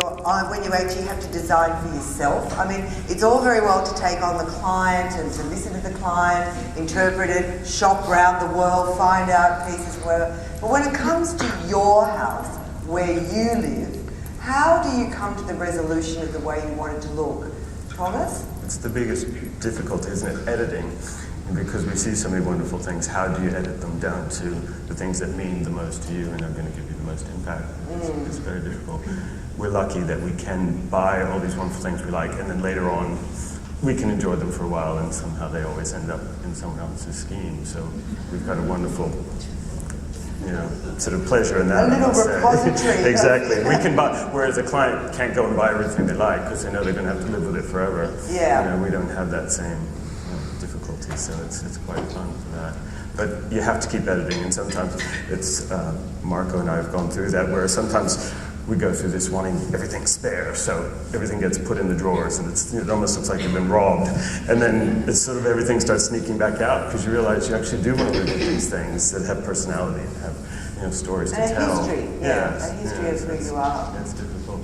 when you actually have to design for yourself? I mean, it's all very well to take on the client and to listen to the client, interpret it, shop around the world, find out pieces, whatever. But when it comes to your house, where you live, how do you come to the resolution of the way you want it to look? Thomas? It's the biggest difficulty, isn't it? Editing. And because we see so many wonderful things, how do you edit them down to the things that mean the most to you and are going to give you the most impact? It's very difficult. We're lucky that we can buy all these wonderful things we like, and then later on we can enjoy them for a while, and somehow they always end up in someone else's scheme. So we've got a wonderful, sort of pleasure in that. A little repository. Exactly. We can buy, whereas a client can't go and buy everything they like because they know they're going to have to live with it forever. Yeah. We don't have that same difficulty, so it's quite fun for that. But you have to keep editing, and sometimes it's, Marco and I have gone through that, where sometimes we go through this wanting everything spare, so everything gets put in the drawers, and it almost looks like you've been robbed. And then it's sort of everything starts sneaking back out, because you realize you actually do want to live with these things that have personality and have stories to tell. And a history, a history of who you are. It's difficult.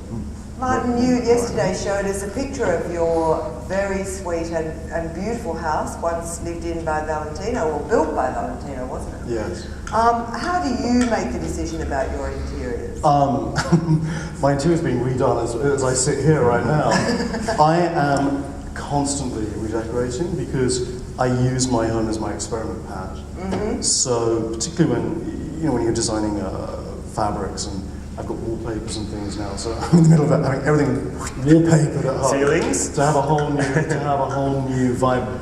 Martyn, you yesterday showed us a picture of your very sweet and beautiful house, once lived in by Valentino, or built by Valentino, wasn't it? Yes. How do you make the decision about your interiors? My interior's being redone as I sit here right now. I am constantly redecorating because I use my home as my experiment pad. So particularly when you're designing fabrics, and I've got wallpapers and things now, so I'm in the middle of that, having everything wallpapered at home. Ceilings? To have a whole new vibe.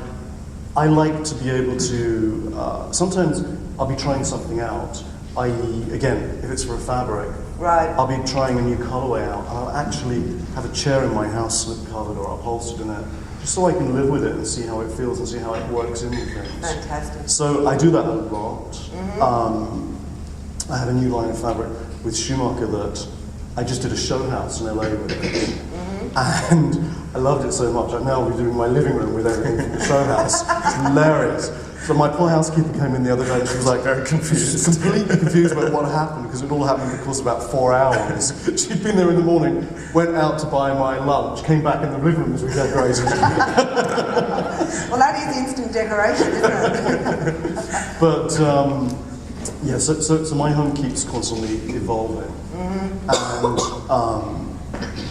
I like to be able to, sometimes I'll be trying something out, i.e., again, if it's for a fabric, right, I'll be trying a new colorway out, and I'll actually have a chair in my house slip covered or upholstered in it, just so I can live with it and see how it feels and see how it works in with things. Fantastic. So I do that a lot. I have a new line of fabric with Schumacher that I just did a show house in LA with it. And I loved it so much. I now be doing my living room with everything from the show house. It's hilarious. So my poor housekeeper came in the other day and she was like very confused, completely confused about what happened, because it all happened in the course of about 4 hours. She'd been there in the morning, went out to buy my lunch, came back in the living room as we decorated. Well, that is instant decoration, isn't it? But yeah, so my home keeps constantly evolving, and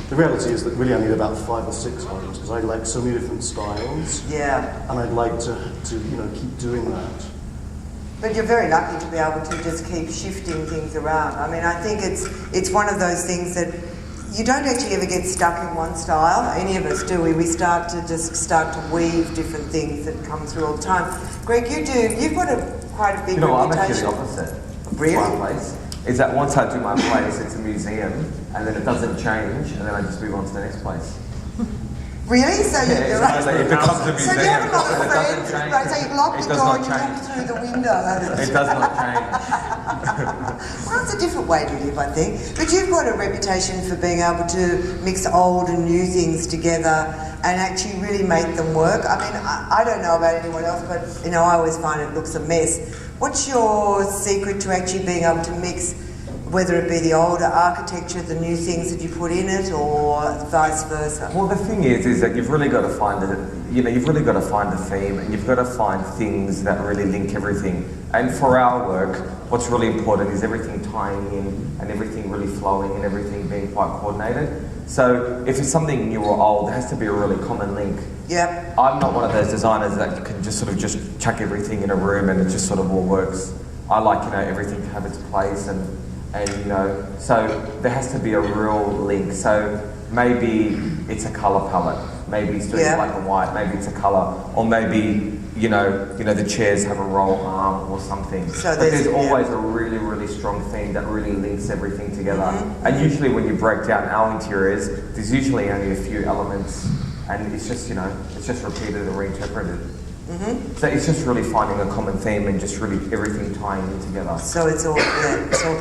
the reality is that really I need about 5 or 6 homes, because I like so many different styles. Yeah. And I'd like to keep doing that. But you're very lucky to be able to just keep shifting things around. I mean, I think it's one of those things that you don't actually ever get stuck in one style. Any of us do. We start to weave different things that come through all the time. Greg, you've got quite a big reputation. I'm actually the opposite. Really? My place is that once I do my place, it's a museum, and then it doesn't change, and then I just move on to the next place. Really? So it becomes a museum. So you have a lot of friends, right? So you lock the door and you change. look through the window. It does not change. Well, it's a different way to live, I think. But you've got a reputation for being able to mix old and new things together and actually really make them work. I mean, I don't know about anyone else, but I always find it looks a mess. What's your secret to actually being able to mix, whether it be the older architecture, the new things that you put in it, or vice versa? Well, the thing is that you've really got to find you've really got to find a theme, and you've got to find things that really link everything. And for our work, what's really important is everything tying in and everything really flowing and everything being quite coordinated. So if it's something new or old, there has to be a really common link. Yep. I'm not one of those designers that can just sort of just chuck everything in a room and it just sort of all works. I like, everything to have its place, and so there has to be a real link. So maybe it's a colour palette, maybe it's doing black and white, maybe it's a colour, or maybe the chairs have a roll arm or something. So there's always a really, really strong theme that really links everything together. And usually when you break down our interiors, there's usually only a few elements, and it's just repeated and reinterpreted. So it's just really finding a common theme and just really everything tying in together. So it's all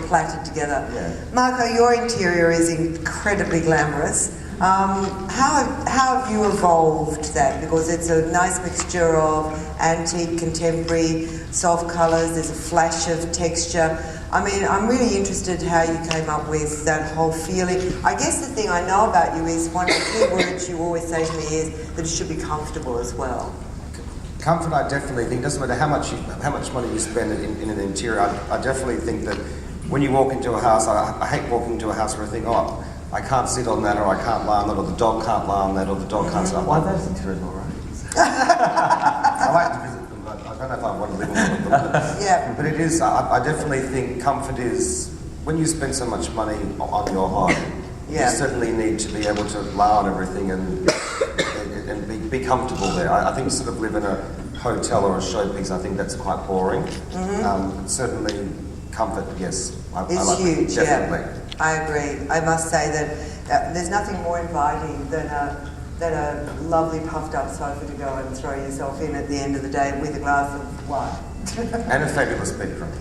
plaited together. Yeah. Marco, your interior is incredibly glamorous. How have you evolved that? Because it's a nice mixture of antique, contemporary, soft colours, there's a flash of texture. I mean, I'm really interested how you came up with that whole feeling. I guess the thing I know about you is one of the key words you always say to me is that it should be comfortable as well. Comfort, I definitely think, doesn't matter how much money you spend in an interior, I definitely think that when you walk into a house, I hate walking into a house where I think, oh, I can't sit on that, or I can't lie on that, or the dog can't lie on that, or the dog can't sit on that. Why are those interiors all right? I like to visit them, but I don't know if I want to live in them. Yeah. But it is, I definitely think comfort is, when you spend so much money on your home, Yeah. you certainly need to be able to lie on everything and be comfortable there. I think sort of live in a hotel or a showpiece, I think that's quite boring. Certainly comfort, yes. I It's like huge, it, definitely. yeah. I agree. I must say that there's nothing more inviting than a lovely puffed up sofa to go and throw yourself in at the end of the day with a glass of wine. And a fabulous bedroom.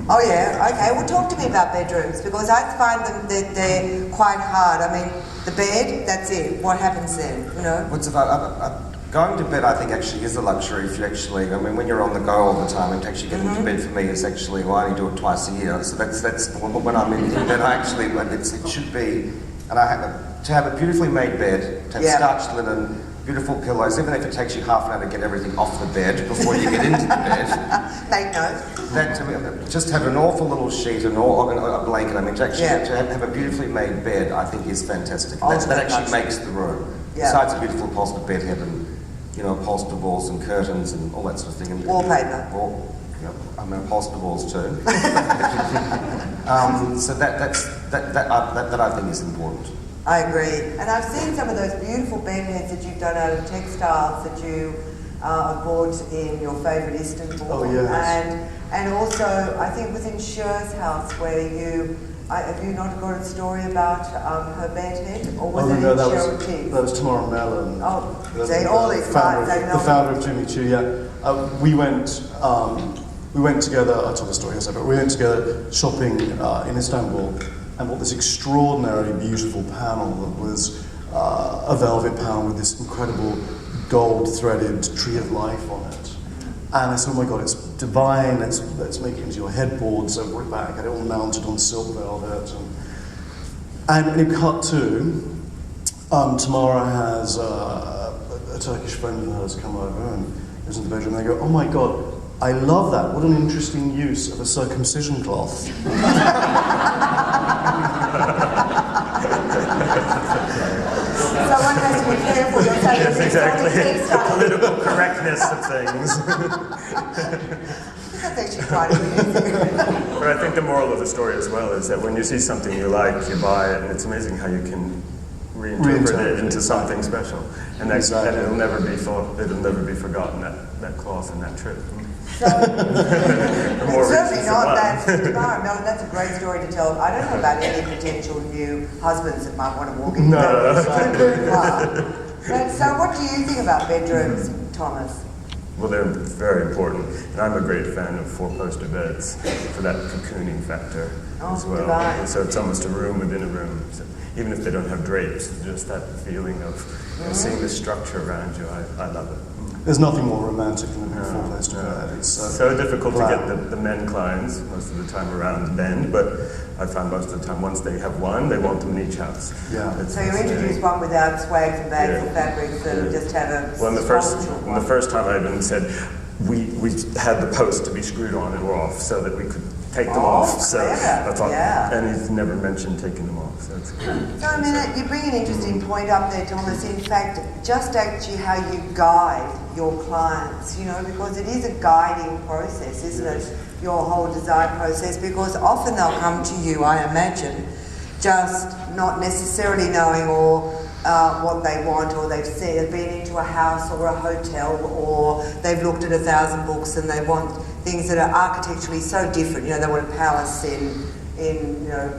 Oh yeah, okay. Well, talk to me about bedrooms, because I find them that they're quite hard. I mean, the bed, that's it. What happens then? You know. What's about going to bed? I think actually is a luxury. If you actually, I mean, when you're on the go all the time, and actually getting to bed for me is actually, well, I only do it twice a year. So that's when I'm in bed. I actually, it should be, and I have to have a beautifully made bed, to have starched linen, beautiful pillows, even if it takes you half an hour to get everything off the bed before you get into the bed. Make note. That to me, just have an awful little sheet and a blanket. I mean, to actually to have a beautifully made bed, I think is fantastic. That actually makes the room. Yeah. Besides a beautiful upholstered bed heaven, you know, upholstered walls and curtains and all that sort of thing. And Wallpaper. I mean, upholstered walls too. So that I think is important. I agree. And I've seen some of those beautiful bed heads that you've done out of textiles that you bought in your favourite Istanbul. Oh, yes. And also, I think within Cher's house, where you... have you not got a story about her bed head? Or was it in Cher? That was Tamara Mellon. Oh, they all these parts, they know. The founder of Jimmy Choo, yeah. We went together, I told the story yesterday, but we went together shopping in Istanbul and bought this extraordinarily beautiful panel that was a velvet panel with this incredible gold-threaded tree of life on it. And I said, oh my God, it's divine, let's make it into your headboard. So I brought it back, had it all mounted on silk velvet. And it cut to, Tamara has a Turkish friend of hers come over and goes into the bedroom and they go, oh my God, I love that. What an interesting use of a circumcision cloth. So one has to be careful. You're saying Yes, exactly. The the political correctness of things. That's actually quite amusing. But I think the moral of the story as well is that when you see something you like, you buy it, and it's amazing how you can reinterpret it into something special. And that, and it'll never be thought, it'll never be forgotten, that cloth and that trip. So, certainly not that. Tamara Mellon, that's a great story to tell. I don't know about any potential new husbands that might want to walk into that. But so what do you think about bedrooms, Thomas? Well, they're very important, and I'm a great fan of four-poster beds for that cocooning factor as well. Divine. So it's almost a room within a room. So even if they don't have drapes, just that feeling of seeing the structure around you, I love it. There's nothing more romantic than a four-poster bed. It's so difficult to get the men clients most of the time around men, but I find most of the time once they have one, they want them in each house. Yeah. So you introduce one without swags and bags of fabrics that just have a Well, the first time I even said we had the post to be screwed on or off so that we could take them off. So I thought, and he's never mentioned taking them off. So it's good. So I mean, you bring an interesting point up there, Thomas. In fact, just actually how you guide your clients, you know, because it is a guiding process, isn't it? Your whole design process, because often they'll come to you, I imagine, just not necessarily knowing or what they want, or they've been into a house or a hotel, or they've looked at 1,000 books and they want things that are architecturally so different. You know, they want a palace in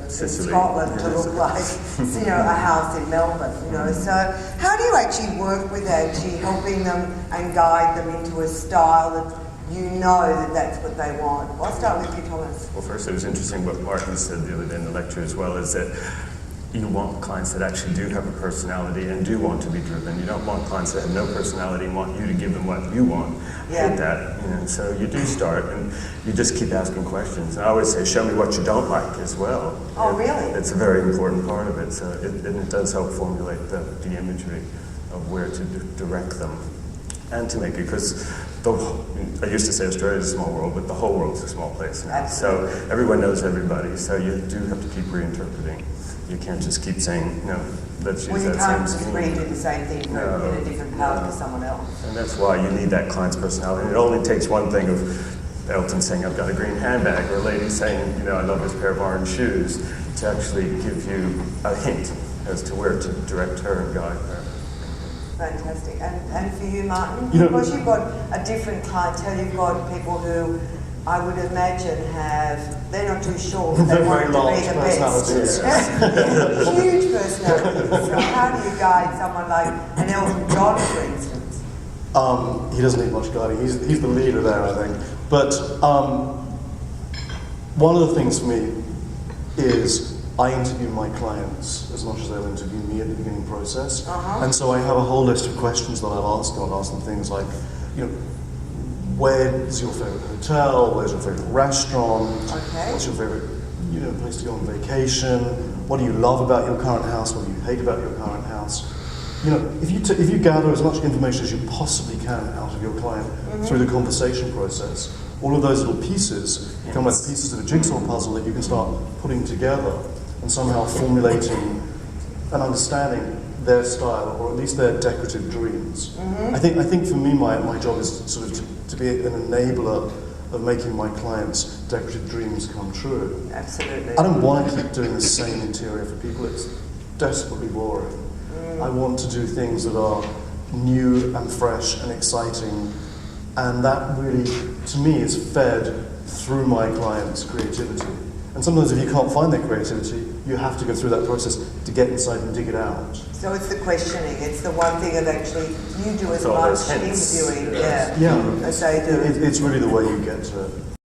Scotland to look like a house in Melbourne. You know, so how do you actually work with actually helping them and guide them into a style that you know that that's what they want? I'll start with you, Thomas. Well, first it was interesting what Martyn said the other day in the lecture as well, is that you want clients that actually do have a personality and do want to be driven. You don't want clients that have no personality and want you to give them what you want. Yeah. Hate that. So you do start, and you just keep asking questions. And I always say, show me what you don't like as well. Oh, really? It's a very important part of it. So it does help formulate the imagery of where to direct them and to make it, because I used to say Australia's a small world, but the whole world's a small place now. Absolutely. So everyone knows everybody, so you do have to keep reinterpreting. You can't just keep saying, no, let's use that same scheme. Well, you can't just redo the same thing in a different part for someone else. And that's why you need that client's personality. And it only takes one thing of Elton saying, I've got a green handbag, or a lady saying, I love this pair of orange shoes, to actually give you a hint as to where to direct her and guide her. Fantastic. And for you, Martyn, You know- because you've got a different clientele, you've got people who I would imagine they're not too sure, but they They're want very to large be the best. personalities. Huge personalities. So how do you guide someone like an Elton John, for instance? He doesn't need much guiding. He's the leader there, I think. But one of the things for me is I interview my clients as much as they'll interview me at the beginning process. And so I have a whole list of questions that I'll ask them. I'll ask them things like, where's your favourite hotel? Where's your favourite restaurant? Okay. What's your favourite, place to go on vacation? What do you love about your current house? What do you hate about your current house? If you gather as much information as you possibly can out of your client through the conversation process, all of those little pieces become like pieces of a jigsaw puzzle that you can start putting together and somehow formulating and understanding their style, or at least their decorative dreams. I think for me, my job is sort of to be an enabler of making my clients' decorative dreams come true. Absolutely. I don't want to keep doing the same interior for people. It's desperately boring. I want to do things that are new and fresh and exciting, and that really, to me, is fed through my clients' creativity. And sometimes if you can't find their creativity, you have to go through that process to get inside and dig it out. So it's the questioning. It's the one thing of actually you do as all much those hints. interviewing, Yeah. as they do. It's really the way you get to it.